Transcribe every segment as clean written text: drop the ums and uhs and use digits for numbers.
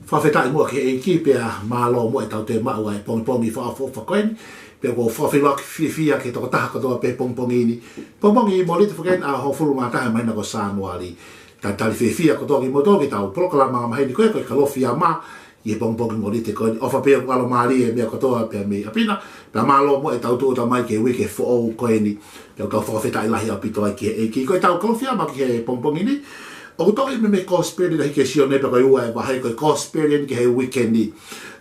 whawhetai mua ke e ki pia malo mo e tau te mau ai pongi whaafofa koeni. Pia ko whawhiloa ki fia ke toko taha katoa pe pongi ni. Pongi mo rita whakeni a ho furu mataha maina ko Sanuari. Ta tali fia katoa ki moto ki tau prokala mga maheni koe koe kalofi a ma. Ie pongi mo rita koeni. Ofa pia kalo maari e mea katoa pia me apina. Pia malo mo e tau tuota mai ke wike fo koeni. Pia tau whawhetai lahi apito ai ki e ki. Koe tau kalofi a ma ki he pongi ni. O toi me cosperi da hike sione pa ua e vai ko cosperi ke he weekendi.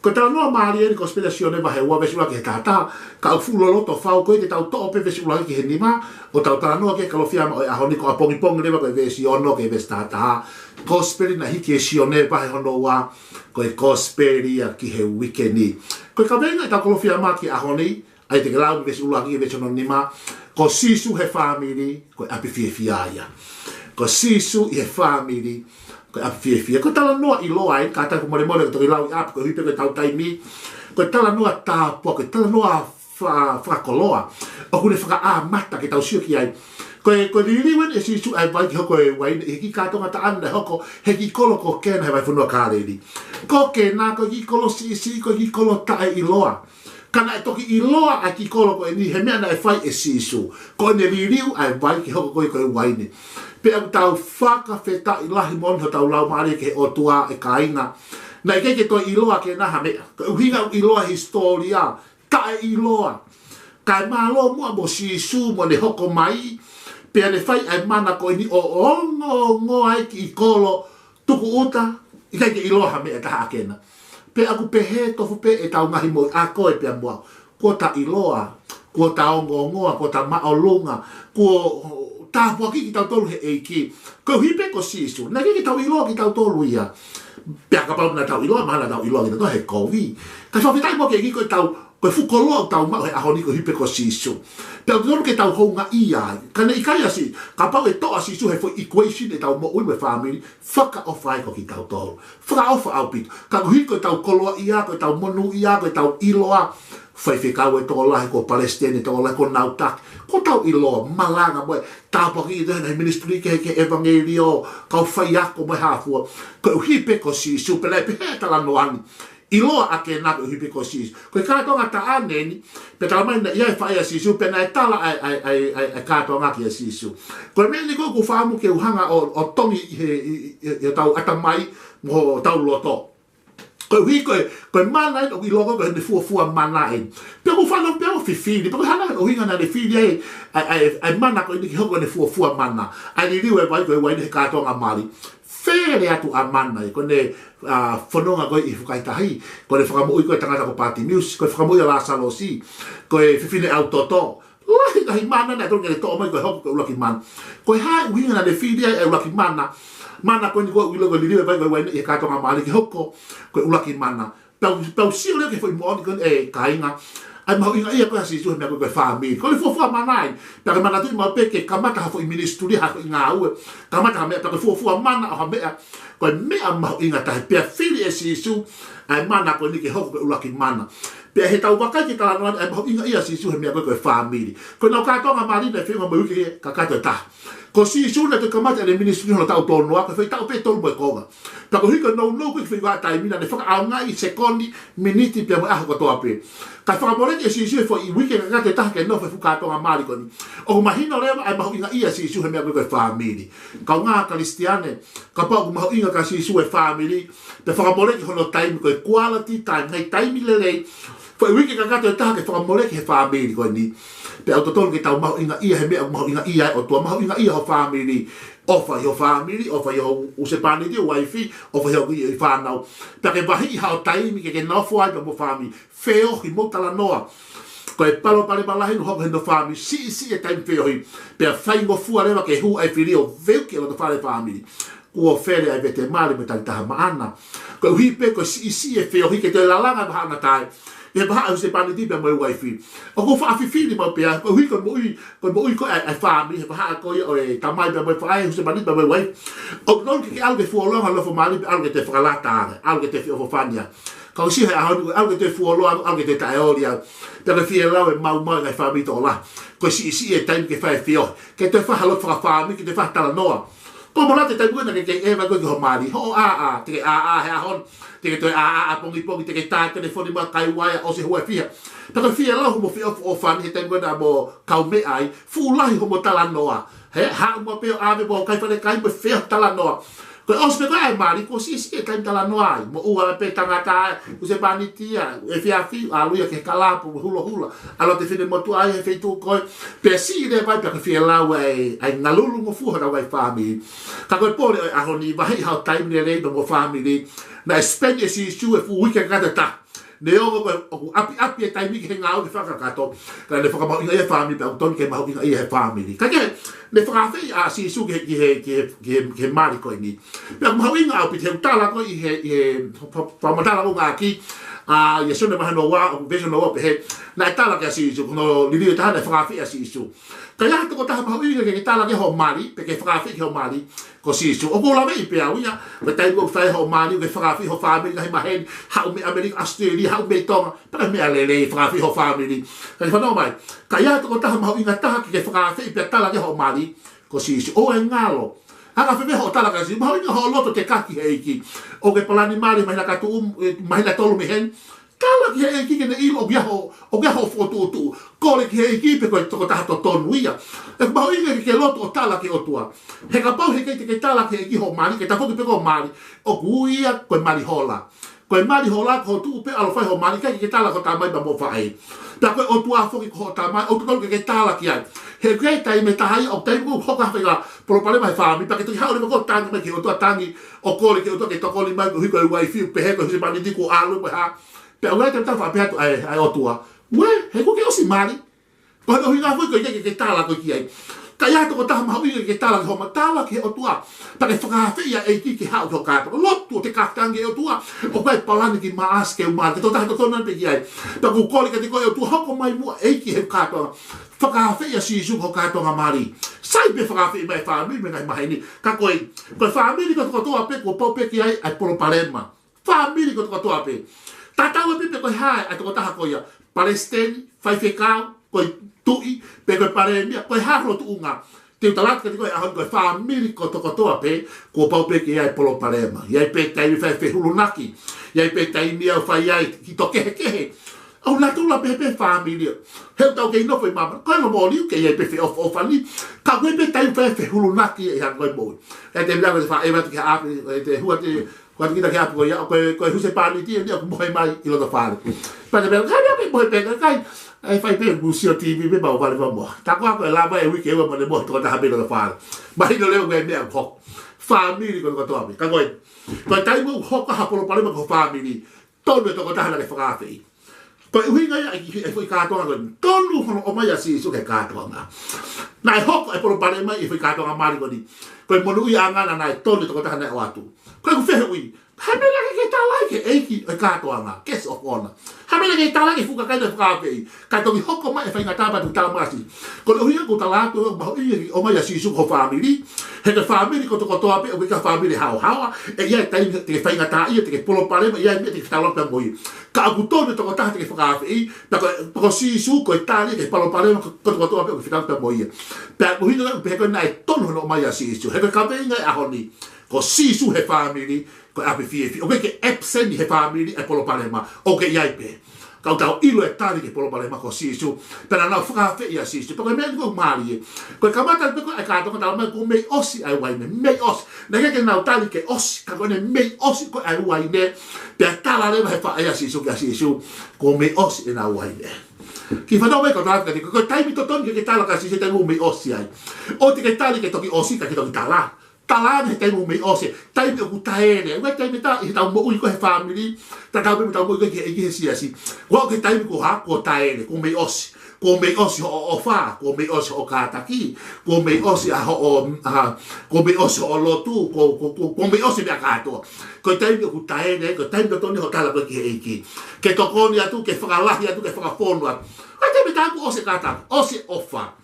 Ko tala no mari e cosperi sione va he ua vesula ke tata ka fulo loto fau ko te tau to pe vesula ke he nima o tau tala no ke kalofia mo a honi ko apongi pong le ko vesiono ke vestata cosperi na hike sione va he hono wa ko cosperi ki he weekendi. Ko ka venga ta kalofia ma ki a honi ai te grau vesula ke vesiono nima ko sisu he family ko apifia ya. Ko sisu i he family ko apifia ko tala noa i loa ai kata ko mole ko lau ap ko hipe ko tau taimi ko tala noa tapo ko tala noa fa koloa o kune whaka a mata ke tau sio ki ai ko liriwen e sisu ai vai ki hoko e wai e ki kato ngata anda hoko he ki kolo ko kena he vai funua kareri ko kena ko ki kolo sisi ko ki kolo tae i loa kana e toki i loa a ki kolo ko e ni he mea na e fai e sisu ko ne liriu ai vai ki hoko ko e wai ni pe au tau whaka wheta i lahi monho tau lau maare ke o tua e kaina. Nei ke toi iloa ke naha mea. Ka uhinga iloa historia. Tae iloa. Kai malo mua mo sisu mo ne hoko mai. Pe ane whai ai mana ko ini o ongo ai ki i kolo tuku uta. I kai ke iloa mea taha akena. Pe aku pe he tofu pe e tau ngahi mo a koe pe mua. Ko ta iloa. Ko ta ongo ngoa. Ko ta maolunga. Ko tāpua ki tau tolu he eiki. Ko hipe ko sisu. Nā ki tau iloa ki tau tolu ia. Pea ka pau na tau iloa, mana tau iloa ki tau he kovi. Ka whawhetai mo ke eiki ko tau, ko whukoloa tau mau he ahoni ko hipe ko sisu. Pea tolu ke tau hounga ia. Ka ne ikai asi, ka pau e toa sisu he fo equation e tau mo ui me family, whaka ofa ai ko ki tau tolu. Whaka ofa au pito. Ka kuhi ko tau koloa ia, ko tau monu ia, ko tau iloa. Whaiwhikau e tō lahi ko Palestine, tō lahi ko Nautak. Ko tau iloa, malanga moe, tāpaki i tēnei ministry ke evangelio, kau whaiako moe hāfua. Ko uhipe ko sisu, pelai pehe tala noani. Iloa ake nake uhipe ko sisu. Ko i kātonga ta aneni, pe tala mai na iai whaia sisu, pe nai tala ai kātonga ki a sisu. Ko e meni ko ku whaamu ke uhanga o tongi i tau atamai mo tau loto. Ko hui ko mana o i logo ko ne fua mana e. Pe ko fala pe o fifili, pe ko hana o hinga na le fili ai mana ko ni ko ne fua mana. Ai ni riwe vai ko wai ne ka to amali. Fere atu amana ko ne fononga ko i fukai tahi, ko ne famo ko tanga ko party music, ko famo la salosi, ko fifili autoto. Lai ka mana na to ne to mai ko hoko ko laki man. Ko ha hinga na le fili e laki mana. Mana ko ni ko ulo ko liriwe vai vai e ka to amali ki hoko ko ulaki mana pau sio le ke foi mo ko e kainga ai mau inga ia ko asi su me ko family ko le fo mana per mana tu ma pe ke kamata ha foi ministry ha inga u kamata ha me per fo mana ha me ko me ma inga ta pe fili asi su ai mana ko ni ke hoko ko ulaki mana pe he tau waka ki tala no ai mau inga ia asi su me ko family ko no ka to ma mali de fi mo ke ka ka ta ko si suna te kamata le ministri no tau tono ka fai tau pe tolu mo konga ta ko hika no ko fai wa tai mina ne faka au ngai sekondi miniti pe mo ko to ape ka fa mo le si fo i weekend ka te ta ke no fa fuka to amari ko ni o mahino le ai ma inga ia si su me ko family ka nga kristiane ka pa ma inga ka si su family pe fa mo le ko no time ko quality time nei time le foi wiki ka te ta ke fa mo le ke family ko ni pe autotol ke tau mau inga ia he mea mau inga ia o tua mau inga ia ho family ofa yo usepani di wifi ofa yo i whanau pe ke wahi hao taimi ke nofo ai mo family feo hi mo tala noa ko e palo pale malahi no hoko hendo family si e taimi feo hi pe fai ngo fua lewa ke hu ai firio veu ke lo fale family ko fere ai vete mali me tanta maana ko hi pe ko si e feo hi ke te lalanga bahana tai e ba au se pani di pe mo wifi o ko fa fili mo pe ko hui ko mo ko ai family e ba ko o e tamai pe mo fa ai se pani pe mo wifi o non ke alge fu lo lo fo mali alge te fralata alge te fo fania ka si ha alge te fu lo alge te taolia pe fi la e mau mai ai family to la ko si e time ke fa fio ke te fa lo fa family ke te fa tala noa ko mo late tai buena ke eva ko ho mari ho a te a he hon te to a pongi te ta telefoni ma kai wai o se ho fia ta ko fia la ho mo fia o fan he tai buena mo kau me ai fu lai ho mo tala noa he ha mo pe ave mo kai fa kai mo fia tala noa ko os pe ai mari ko si kai tala noa mo ua pe tangata u se panitia e fia fi a luia ke kala po hula alo te fine mo tu ai he feitu ko pe si de vai pe fia la wai ai ngalulu mo fu ha wai fami ka ko pole a honi vai ha time ne re mo family na spende si su e fu weekend kada ta ne o ko api e time ki nga o fa ka to ka le fa ka e family pe ton ke ma ho e family ka ke le fa fe a si su ke mari ko ni pe ma ho nga o pi te tala ko i he pa ma tala ko nga ki a ye so ne ma no wa vision no pe he na tala ke si su no li li ta le fa fe a si su ka ya to ko ta ma ho ke tala ke ho mari pe ke fa fe ke ho mari ko si su o ko la me pe a uya pe tai ko fa ho mari ke fa fe ho family na ma hen ha me America Australia ha me tonga pa me ale le fa fe ho family ka fa no mai ka ya to ko ta ma ho ta ke fa fe pe tala ke ho mari ko si su o engalo anga fe ho tala ka si ma ho loto te kaki heiki o ke palani mari mai na ka tu mai na tolu me hen tala ki heiki ke ne ilo o ga ho foto tu ko le ki heiki pe ko to ta to tonu ia e ma ho ke loto o tala ke o tua he ka pau he ke tala ke heiki ho mari ke ta foto pe ko mari o kuia ko mari hola ko mari hola ko tu pe alo fai ho mari ke tala ko ta mai ba mo fai ta ko o tua fo ki ko ta mai o to ke tala ki ai he great time ta hai o tai ko hoka fe la pro pale mai fa mi pa ke tu ha o le ko tang me ki o to tangi o ko le ke o to ke to ko li mai ko hi wifi pe he ko se pa ni ko alu ha pe o te ta fa pe ai o tua we he ko ke o si mari ko o hinga fo ko ke tala ko ki ai ka ya to ko ta ma wi ke tala ho ma tala ke o tua pa ke fa fe ya e ki ha o ka to lo tu te ka tangi o tua o kai palani ki ma as ke ma to ta to non pe ki ai ta ko ko ke ko o tu ha ko mai mu e ki he ka to fa fe ya si su ko ka to mari sai be fa fe mai fa mi me ngai mai ni ka ko family ko to ape ko po pe ki ai ai por parema family ko to ape tata o pe ko ha ai to ta ko ya Palestine fai fe ka ko tui pe ko pare mi ko ha ro tu unga te talat ke ko a ko family ko to ape ko po pe ki ai por parema ia pe tai fe hulunaki ia pe tai mi au fai ai ki to ke au la tu la pe family he tau ke no foi mama ko no mo li ke ia pe fe of family ka ko pe tai fe hulunaki ia ko mo e te la fa e va ke a te hua te quando kita ke apo ya ko huse pa ni ti ni ko moi mai i lo da fa pa te ka ya pe moi pe ka ai fai pe musio TV pe ba vale vamos ta ko la ba e wi ke mo le mo to ta ha pe lo da fa mai no le ko me ko family ko to abi ka ko tai mo ho ka ha po pa le ko family to no to ko ta ha le fa fe ko wi nga ai foi ka to ko to lu ho o mai asi su ke ka to na na ho ko po pa le mai foi ka to nga mari ko ni ko mo lu ya nga na to no to ko ta na watu ko fe wi hamela ke ta la ke eki e ka to nga kes of honor hamela ke ta la ke fuka ka de fra pe ka to ho ko mai fa nga ta ba tu ta ma si ko lu ya ko ta la to ba o mai asi su ko family he the family ko to ape o ka family how e ia ta te fa nga ta ia te polo pale ia me te ta lo ta moi ka ku to to ta te fra pe ta ko si su ko ta le ke polo pale ko to ape o ka ta moi pa mo hino pe ko nai to no mai asi su he ka pe nga a honi ko si su he family ko ape fi o ke epsen he family e polo pale ma o ke ia pe ka tau ilo e tari ke polo pale ma ko si su pera na fra fe ia si su to me ko mari ko ka mata ko e ka to ka ma ko me osi ai wai me os na ke na tali ke os ka ko ne me osi ko ai wai ne pe tala le fa ia si su ko me osi e na wai ne ki fa no me ko ta ko tai mi to ton ke tala ka si se te me osi ai o te ke tali ke to ki osi ka ke to tala tala ne te mo me ose tai pe ku taene wa tai me ta i ta mo u ko he family ta ta pe ta mo ke e si asi wa ke tai ko ha ko taene ko me ose o fa ko me ose o ka ta ki ko me ose a o ko me ose o lo tu ko me ose be ka to ko tai pe ku taene ko tai pe to ni ho tala ko ke to ko ni atu ke fra la ya tu ke fra fono wa tai me ta ko ose ka ta ose o fa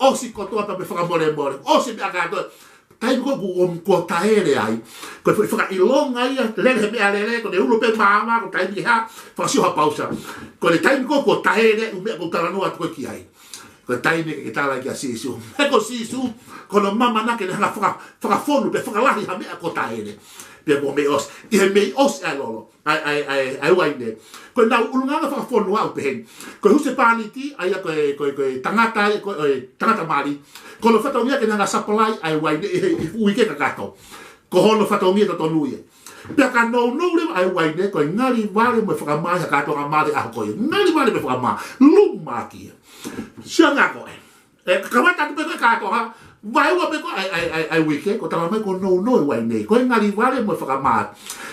ose ko to ta pe fra more ose be ka to tai ko taere ai ko foi fa ilonga ia le me ale ko de ulo pe mama ko tai ha fa si ha pausa ko le tai ko taere u me ko tala no atu ki ai ko tai ne ke tala ki asisu e ko sisu ko no mama na ke na fra fonu pe fra lahi ha me ko tai ne pe mo me os e me os alolo ai waine ko na ulunga fra fonu au pe ko huse paniti ai ko tangata tangata mali ko lo fato mia ke na supply ai waine ui ke kakato ko hono fato mia to nuie pe ka no le ai waine ko ngari vale mo fra ma ka to ma de a ko ngari vale mo fra ma lu ma ki Sianga ko e kamata te pe ka to ha vai wa pe ko ai wike ko tama me ko no wai nei ko ngali vale mo fa ma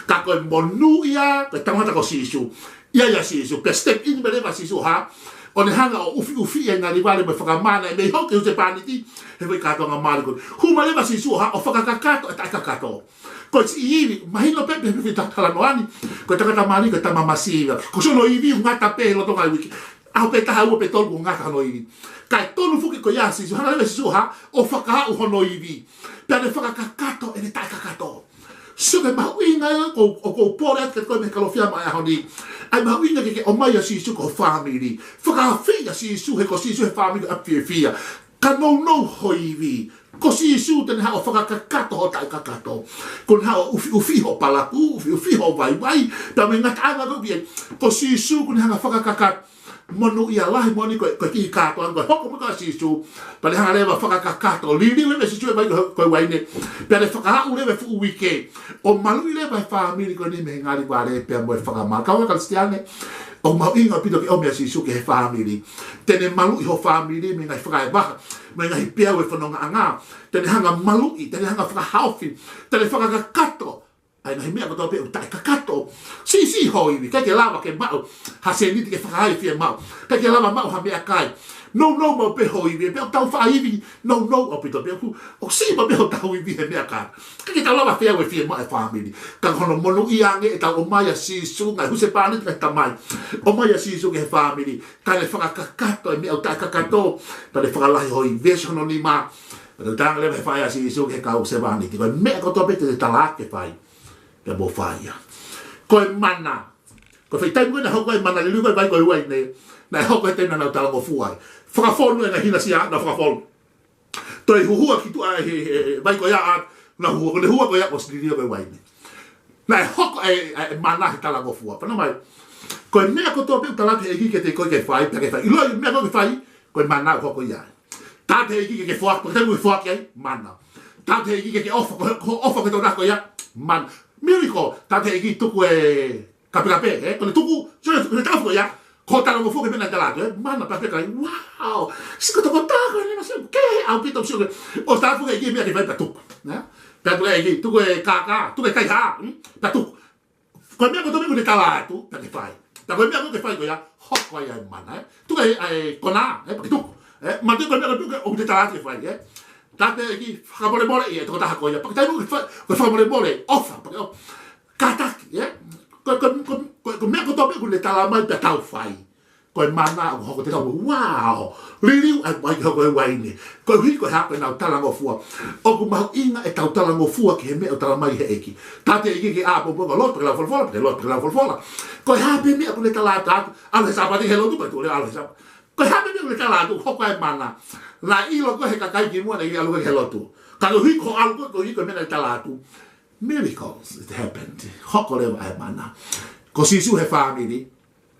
ka ko monu ia ko tama ta ko sisu ia sisu pe step in bele va sisu ha on hanga o ufi ngali vale mo fa ma na me ho ke se paniti e vai ka to nga ma ko hu ma le va sisu ha o fa ka to ta ka to ko si mahino pe pe ta kala no ani ko ta ka mali ko tama masiva ko sono ivi un ata pe lo to ngai wiki au pe taha ua pe tolu ngaka no iwi. Kai tolu fuki ko yasi, so hana lewe sisu ha, o whakaha uho no iwi. Pea ne whakakakato e ne tai kakato. Suke mahuinga o ko pore at koe me kalofia mai ahoni. Ai mahuinga ke o mai a sisu ko family. Whakawhia sisu he ko sisu he family up fia. Ka no ho iwi. Ko sisu tene ha o whakakakato ho tai kakato. Kon ha o ufi ho palaku, ufi ho vai. Pea me ngata anga ko bien. Ko sisu kun hanga whakakakato. Monu ia lahi moni ko ki kato an ko hoko mo ka sisu pa le hanga leva whaka kato lili le sisu e mai ko waine pe le whaka u le fu wike o malu le vai family ko ni me ngari wale pe mo whaka ma ka ka stiane o mau inga pito ke o me sisu ke family tene malu ho family me ngai whaka ba me ngai pe o fononga anga tene hanga malu tene hanga whaka haufi tene whaka kato ai na mea ko pe ta kakato si hoi ka ke lava ke mau ha se ni ke fa ai fi mau ka ke lava mau ha mea kai no mo pe hoi pe ta fa ai no o pe to pe o si mo pe ta hoi vi mea ka ke ta lava fe fi mau family ka kono monu iange ta o mai si su ngai hu se pa ni ta mai o mai si su ke family ka le fa kakato e mea ta kakato pa le fa la hoi ve sono ni ma pero ta le fa si su ke ka o se va ni ko mea ko to pe te ta la ke fai pe mo faia ko mana ko fai tai ngana ho ko mana le lu ko vai ko wai ne na ho ko te na na ta mo fuai fra fonu na hina sia na fra fonu to i hu ki tu ai vai ko ya na hu ko ya ko sili ko wai ne na ho ko mana ta la mo fuai pa no mai ko ne ko to pe ta la te ki ke te ko ke fai pe ke fai lo me ko fai ko mana ho ko ya ta te ki ke fuai ko te mu fuai ke mana ta te ki ke ofa ko to na ko ya man Miracle, tate iki tuku kape ko le tuku, so le tafu ya, ko tala mo fuke pena dalato, mana pa kai, wow, siko to kota ko le maso, ke au pito so, o tafu ke iki me ke vai pa tuku, né? Pa tu iki tuku kaka, tuku kai ha, pa tuku. Ko me ko to me ko le talato, pa ke fai. Ta ko me ko ke fai ko ya, hok ko ya mana, tuku kona, pa tuku. Ma tu ko me ko o le talato ke fai, tate iki famole mole e to ta ko ya pa tai ko famole mole ofa pa kataki ko me ko to me ko le tala mai pa tau fai ko mana ko te ko wow lili ai mai ko wai ni ko hi ko ha na tala ngo fua o ko ma inga e tau tala ngo fua ke me o tala mai he eki tate iki ke a po lo pe la folfola ko ha pe me ko le tala ta ala sa pa di hello tu pa tu le ala sa ko ha me le tala tu ko ai mana na ilo ko he kakai ki mo na i alu ke lotu ka lo hi ko algo ko hi ko me na talatu miracles it happened hokole ai mana ko sisu he family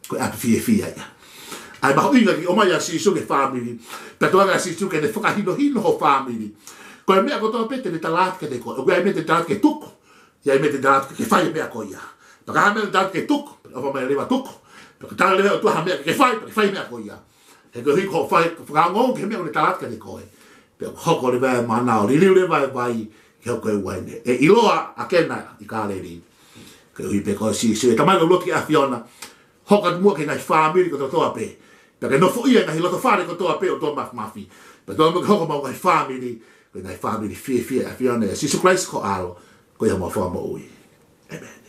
ko ap fie ya ai ba inga ki o mai sisu ke family pe to ga sisu ke de foka hino ho family ko me ko to pete de talat ke de ko o ga me de talat ke tuk ya me de talat ke fai me ko ya pa ga me de talat ke tuk o me le ba tuk pa ta le to ha me ke fai me ko ya e ko hi ko fai fra ngo ke me o le talat ke de ko pe hoko le vai mana o li le vai ke ko wai ne e iloa akena i ka le ri ke hi pe ko si ta mai lo ki a fiona hoka mo ke na family ko to ape pe no fo ia na hi lo to fare ko to ape o to mafi pe to mo ko mo family ko na family fi a fiona si Christ ko alo ko ya mo fo mo ui amen.